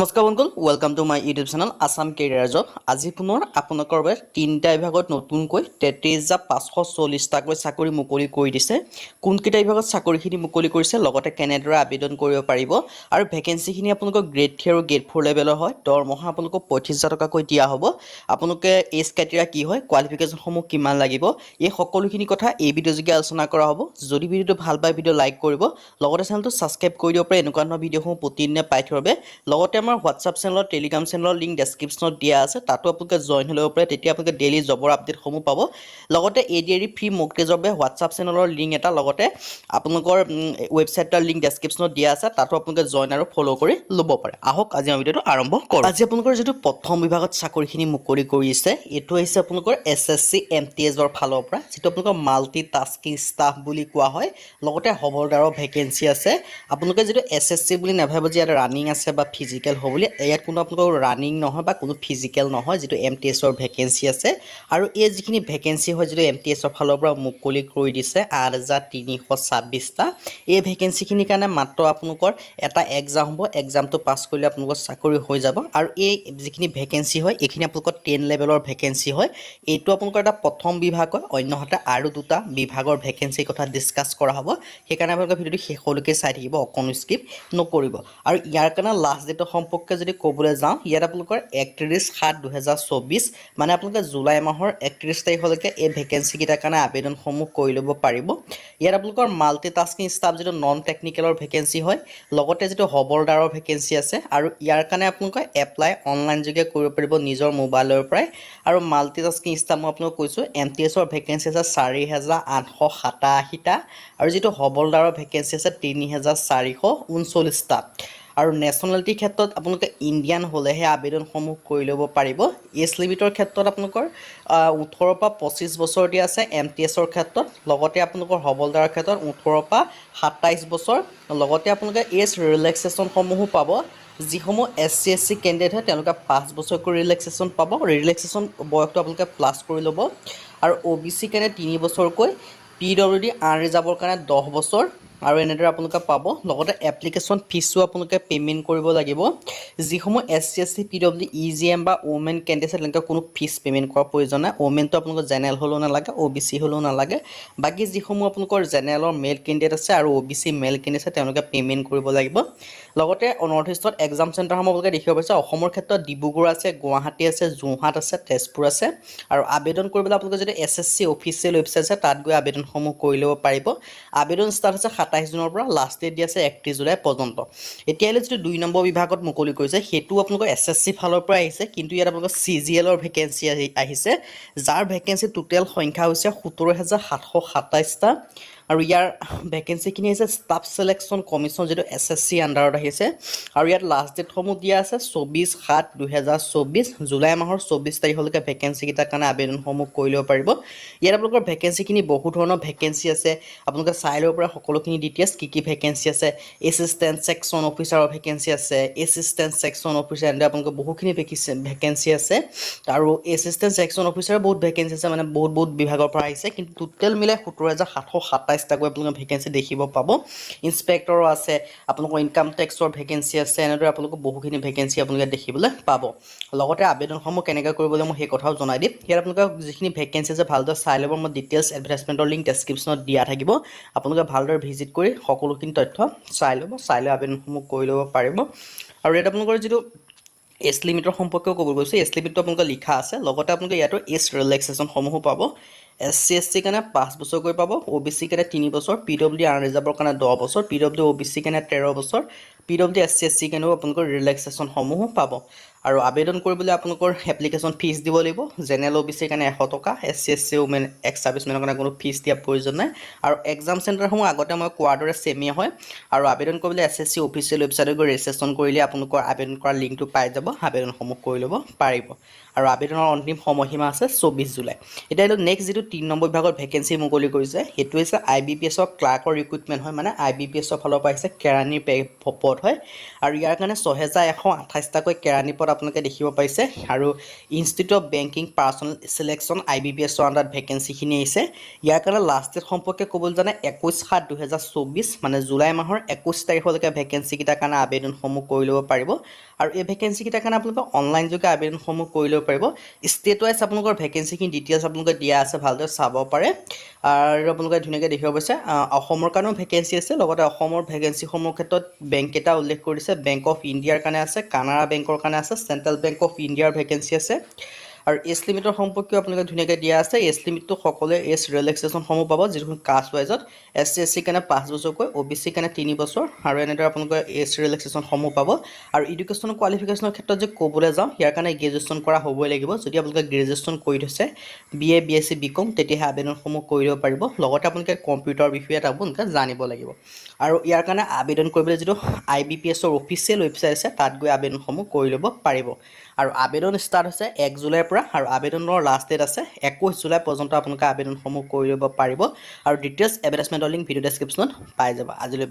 নমস্কাৰ বন্ধুসকল, welcome to my YouTube channel Assam career job. আজি পুনৰ আপোনালোকৰ বাবে তিনিটা বিভাগত নতুনকৈ 33,540টাকৈ চাকৰি মুকলি কৰি দিছে। কোনকেইটা বিভাগত চাকৰিখিনি মুকলি কৰিছে, লগতে কেনেদৰে আবেদন কৰিব পাৰিব আৰু ভেকেঞ্চিখিনি আপোনালোকৰ গ্ৰেড 3 আৰু গ্ৰেড 4 লেভেলৰ হয়। দৰমহা আপোনালোকক 35,000 টকাকৈ দিয়া হ'ব। আপোনালোকে এজ ক্ৰাইটেৰিয়া কি হয়, কোৱালিফিকেশ্যনসমূহ কিমান লাগিব, এই সকলোখিনি কথা এই ভিডিঅ'যোগে আলোচনা কৰা হ'ব। যদি ভিডিঅ'টো ভাল পায় ভিডিঅ' লাইক কৰিব, লগতে চেনেলটো ছাবস্ক্ৰাইব কৰি দিব পাৰে এনেকুৱা ধৰণৰ ভিডিঅ'সমূহ প্ৰতিদিনে পাই থকাৰ বাবে। লগতে আমাৰ হোৱাটছআপ চেনেলৰ টেলিগ্ৰাম চেনেলৰ লিংক ডেছক্ৰিপশ্যনত দিয়া আছে, তাতো আপোনালোকে জইন হৈ ল'ব পাৰে। তেতিয়া আপোনালোকে ডেইলি জবৰ আপডেটসমূহ পাব। লগতে ADAR ফ্ৰী মক টেষ্টৰ বাবে হোৱাটছআপ চেনেলৰ লিংক এটা, লগতে আপোনালোকৰ ৱেবছাইটৰ লিংক ডেছক্ৰিপশ্যনত দিয়া আছে, তাতো আপোনালোকে জইন আৰু ফ'ল' কৰি ল'ব পাৰে। আহক আজি আমি ভিডিঅ'টো আৰম্ভ কৰোঁ। আজি আপোনালোকৰ যিটো প্ৰথম বিভাগত চাকৰিখিনি মুকলি কৰিছে, এইটো হৈছে আপোনালোকৰ SSC MTSৰ ফালৰ পৰা, যিটো আপোনালোকৰ মাল্টি টাস্কিং ষ্টাফ বুলি কোৱা হয়। লগতে হবলদাৰৰ ভেকেঞ্চি আছে। আপোনালোকে যিটো SSC বুলি নাভাবিব যে ইয়াত ৰানিং আছে বা ফিজিকেল হ'ব বুলি, ইয়াত কোনো আপোনালোকৰ ৰানিং নহয় বা কোনো ফিজিকেল নহয়, যিটো MTSৰ ভেকেঞ্চি আছে। আৰু এই যিখিনি ভেকেঞ্চি হয়, যিটো MTSৰ ফালৰ পৰা মুকলি কৰি দিছে 8,326টা। এই ভেকেঞ্চিখিনিৰ কাৰণে মাত্ৰ আপোনালোকৰ এটা এক্সাম হ'ব। এক্সামটো পাছ কৰিলে আপোনালোকৰ চাকৰি হৈ যাব। আৰু এই যিখিনি ভেকেঞ্চি হয়, এইখিনি আপোনালোকৰ 10 লেভেলৰ ভেকেঞ্চি হয়। এইটো আপোনালোকৰ এটা প্ৰথম বিভাগ হয়, অন্যহাতে আৰু দুটা বিভাগৰ ভেকেঞ্চিৰ কথা ডিছকাছ কৰা হ'ব। সেইকাৰণে আপোনালোকে ভিডিঅ'টো শেষলৈকে চাই থাকিব, অকণো স্কিপ নকৰিব। আৰু ইয়াৰ কাৰণে লাষ্ট ডেটৰ সম্পৰ্কে যদি ক'বলৈ যাওঁ, ইয়াত আপোনালোকৰ 31/7/2024 মানে আপোনালোকে জুলাই মাহৰ 31 তাৰিখলৈকে এই ভেকেঞ্চিকেইটাৰ কাৰণে আবেদনসমূহ কৰি ল'ব পাৰিব। ইয়াত আপোনালোকৰ মাল্টি টাস্কিং ষ্টাফ যিটো নন টেকনিকেলৰ ভেকেঞ্চি হয়, লগতে যিটো হবলদাৰৰ ভেকেঞ্চি আছে। আৰু ইয়াৰ কাৰণে আপোনালোকে এপ্লাই অনলাইন যোগে কৰিব পাৰিব নিজৰ মোবাইলৰ পৰাই। আৰু মাল্টি টাস্কিং ষ্টাফ মই আপোনালোকক কৈছোঁ, MTSৰ ভেকেঞ্চি আছে 4,887টা। আৰু যিটো হবলদাৰৰ ভেকেঞ্চি আছে 3,439টা। আৰু নেশ্যনেলিটিৰ ক্ষেত্ৰত আপোনালোকে ইণ্ডিয়ান হ'লেহে আবেদনসমূহ কৰি ল'ব পাৰিব। এজ লিমিটৰ ক্ষেত্ৰত আপোনালোকৰ 18 পৰা 25 বছৰ দিয়া আছে MTSৰ ক্ষেত্ৰত। লগতে আপোনালোকৰ হবলদাৰৰ ক্ষেত্ৰত 18 পৰা 27 বছৰ। লগতে আপোনালোকে এজ ৰিলেক্সেশ্যনসমূহো পাব। যিসমূহ SC SC কেণ্ডিডেট হয়, তেওঁলোকে 5 বছৰকৈ ৰিলেক্সেশ্যন পাব। ৰিলেক্সেশ্যন বয়সটো আপোনালোকে প্লাছ কৰি ল'ব। আৰু OBC কাৰণে 3 বছৰকৈ, PWD আনৰিজাৰ্ভৰ কাৰণে 10 বছৰ। আৰু এনেদৰে আপোনালোকে পাব। লগতে এপ্লিকেশ্যন ফিজো আপোনালোকে পে'মেণ্ট কৰিব লাগিব। যিসমূহ SC SC PWD EGM বা ওমেন কেণ্ডিডেট, তেনেকৈ কোনো ফিজ পে'মেণ্ট কৰাৰ প্ৰয়োজন নাই। ওমেনটো আপোনালোকৰ জেনেৰেল হ'লেও নালাগে, OBC হ'লেও নালাগে। বাকী যিসমূহ আপোনালোকৰ জেনেৰেলৰ মেল কেণ্ডিডেট আছে আৰু OBC মেল কেণ্ডিডেট আছে, তেওঁলোকে পে'মেণ্ট কৰিব লাগিব। লগতে নৰ্থ ইষ্টত এক্সাম চেণ্টাৰসমূহ আপোনালোকে দেখিব পাইছে। অসমৰ ক্ষেত্ৰত ডিব্ৰুগড় আছে, গুৱাহাটী আছে, যোৰহাট আছে, তেজপুৰ আছে। আৰু আবেদন কৰিবলৈ আপোনালোকে যদি SSC অফিচিয়েল ৱেবছাইট আছে, তাত গৈ আবেদনসমূহ কৰি ল'ব পাৰিব। আবেদন ষ্টাৰ্ট হৈছে 27 জুনৰ পৰা, লাষ্ট ডেট দিয়া আছে 31 জুলাই পৰ্যন্ত। এতিয়ালৈ যিটো 2 নম্বৰ বিভাগত মুকলি কৰিছে, সেইটো আপোনালোকৰ SSC ফালৰ পৰা আহিছে, কিন্তু ইয়াত আপোনালোকৰ CGLৰ ভেকেঞ্চি আহিছে, যাৰ ভেকেঞ্চি টোটেল সংখ্যা হৈছে 17,727টা। আৰু ইয়াৰ ভেকেঞ্চিখিনি আহিছে ষ্টাফ চিলেকশ্যন কমিশ্যন, যিটো SSC আণ্ডাৰত আহিছে। আৰু ইয়াত লাষ্ট ডেটসমূহ দিয়া আছে 24/7/2024, জুলাই মাহৰ 24 তাৰিখলৈকে ভেকেঞ্চিকেইটাৰ কাৰণে আবেদনসমূহ কৰি ল'ব পাৰিব। ইয়াত আপোনালোকৰ ভেকেঞ্চিখিনি বহু ধৰণৰ ভেকেঞ্চি আছে, আপোনালোকে চাই ল'ব পৰা সকলোখিনি ডিটেইলছ, কি ভেকেঞ্চি আছে। এছিষ্টেণ্ট ছেকশ্যন অফিচাৰৰ ভেকেঞ্চি আছে, এছিষ্টেণ্ট ছেকশ্যন অফিচাৰ, এনেদৰে আপোনালোকৰ বহুখিনি ভেকেঞ্চি আছে। আৰু এছিষ্টেণ্ট ছেকশ্যন অফিচাৰৰ বহুত ভেকেঞ্চি আছে, মানে বহুত বিভাগৰ পৰা আহিছে, কিন্তু টোটেল মিলাই 17,727টাকৈ আপোনালোকে ভেকেঞ্চি দেখিব পাব। ইনস্পেক্টৰো আছে, আপোনালোকৰ ইনকাম টেক্সৰ ভেকেঞ্চি আছে, এনেদৰে আপোনালোকৰ বহুখিনি ভেকেঞ্চি আপোনালোকে দেখিবলৈ পাব। লগতে আবেদনসমূহ কেনেকৈ কৰিবলৈ মই সেই কথাও জনাই দিম। ইয়াত আপোনালোকে যিখিনি ভেকেঞ্চি আছে ভালদৰে চাই ল'ব। মই ডিটেইলছ এডভাৰটাইজমেণ্টৰ লিংক ডেছক্ৰিপশ্যনত দিয়া থাকিব, আপোনালোকে ভালদৰে ভিজিট কৰি সকলোখিনি তথ্য চাই ল'ব। চাই লৈ আবেদনসমূহ কৰি ল'ব পাৰিব। আৰু ইয়াত আপোনালোকৰ যিটো এজ লিমিটৰ সম্পৰ্কেও ক'ব গৈছোঁ, এজ লিমিটটো আপোনালোকে লিখা আছে। লগতে আপোনালোকে ইয়াতো এজ ৰিলেক্সেশ্যনসমূহো পাব। SC SC কাৰণে 5 বছৰকৈ পাব, OBC কাৰণে 3 বছৰ, PWD আনৰিজাৰ্ভৰ কাৰণে 10 বছৰ, PWD OBC কাৰণে 13 বছৰ, PWD SC SC কাৰণেও আপোনালোকৰ ৰিলেক্সেশ্যনসমূহো পাব। আৰু আবেদন কৰিবলৈ আপোনালোকৰ এপ্লিকেশ্যন ফিজ দিব লাগিব। জেনেৰেল OBC কাৰণে 100 টকা, SC SC ওমেন এক্স ছাৰ্ভিচমেনৰ কাৰণে কোনো ফিজ দিয়াৰ প্ৰয়োজন নাই। আৰু এক্সাম চেণ্টাৰসমূহ আগতে মই কোৱাৰ দৰে ছেমেই হয়। আৰু আবেদন কৰিবলৈ SSC অফিচিয়েল ৱেবছাইটত গৈ ৰেজিষ্ট্ৰেশ্যন কৰিলে আপোনালোকৰ আবেদন কৰাৰ লিংকটো পাই যাব, আবেদনসমূহ কৰি ল'ব পাৰিব। আৰু আবেদনৰ অন্তিম সময়সীমা আছে 24 জুলাই। এতিয়া এইটো নেক্সট যিটো 3 নম্বৰ বিভাগৰ ভেকেঞ্চি মুকলি কৰিছে সেইটো হৈছে IBPS ক্লাৰ্কৰ ৰিক্ৰুটমেণ্ট হয় মানে IBPS ফালৰ পৰা আহিছে কেৰাণীৰ পদ হয় আৰু ইয়াৰ কাৰণে 6128টাকৈ কেৰাণী পদ আপোনালোকে দেখিব পাইছে আৰু institute of banking personal selection IBPS আণ্ডাৰত ভেকেঞ্চিখিনি আহিছে ইয়াৰ কাৰণে লাষ্ট ডেট সম্পৰ্কে ক'বলৈ জানে 21/7/2024 মানে জুলাই মাহৰ 21 তাৰিখলৈকে ভেকেঞ্চিকেইটাৰ কাৰণে আবেদনসমূহ কৰি ল'ব পাৰিব আৰু এই ভেকেঞ্চিকেইটাৰ কাৰণে আপোনালোকে অনলাইন যোগে আবেদনসমূহ কৰি ল'ব পাৰিব ষ্টেট ৱাইজ আপোনালোকৰ ভেকেঞ্চিখিনি ডিটেইলছ আপোনালোকে দিয়া আছে ভালদৰে চাব পাৰে আৰু আপোনালোকে ধুনীয়াকৈ দেখিব পাইছে অসমৰ কাৰণেও ভেকেঞ্চি আছে লগতে অসমৰ ভেকেঞ্চিসমূহৰ ক্ষেত্ৰত বেংক এটা উল্লেখ কৰি দিছে বেংক অফ ইণ্ডিয়াৰ কাৰণে আছে কানাড়া বেংকৰ কাৰণে আছে চেণ্ট্ৰেল বেংক অফ ইণ্ডিয়াৰ ভেকেঞ্চি আছে আৰু এজ লিমিটৰ সম্পৰ্কেও আপোনালোকে ধুনীয়াকৈ দিয়া আছে এজ লিমিটটো সকলোৱে এজ ৰিলেক্সেশ্যনসমূহ পাব যিটো কাষ্ট ৱাইজত SC SC কাৰণে 5 বছৰকৈ OBC কাৰণে 3 বছৰ আৰু এনেদৰে আপোনালোকে এজ ৰিলেক্সেশ্যনসমূহ পাব আৰু এডুকেশ্যনৰ কোৱালিফিকেশ্যনৰ ক্ষেত্ৰত যে ক'বলৈ যাওঁ ইয়াৰ কাৰণে গ্ৰেজুৱেশ্যন কৰা হ'বই লাগিব যদি আপোনালোকে গ্ৰেজুৱেশ্যন কৰি থৈছে BA BSc BCom তেতিয়াহে আবেদনসমূহ কৰি ল'ব পাৰিব লগতে আপোনালোকে কম্পিউটাৰ বিষয়ে আপোনালোকে জানিব লাগিব আৰু ইয়াৰ কাৰণে আবেদন কৰিবলৈ যিটো IBPS অফিচিয়েল ৱেবছাইট আছে তাত গৈ আবেদনসমূহ কৰি ল'ব পাৰিব আৰু আবেদন ষ্টাৰ্ট হৈছে 1 জুলাইৰ পৰা আৰু আবেদনৰ লাষ্ট ডেট আছে 21 জুলাই পৰ্যন্ত আপোনালোকে আবেদনসমূহ কৰি ল'ব পাৰিব আৰু ডিটেইলছ এডভাৰটাইজমেণ্টৰ লিংক ভিডিঅ' ডেছক্ৰিপশ্যনত পাই যাব আজিলৈ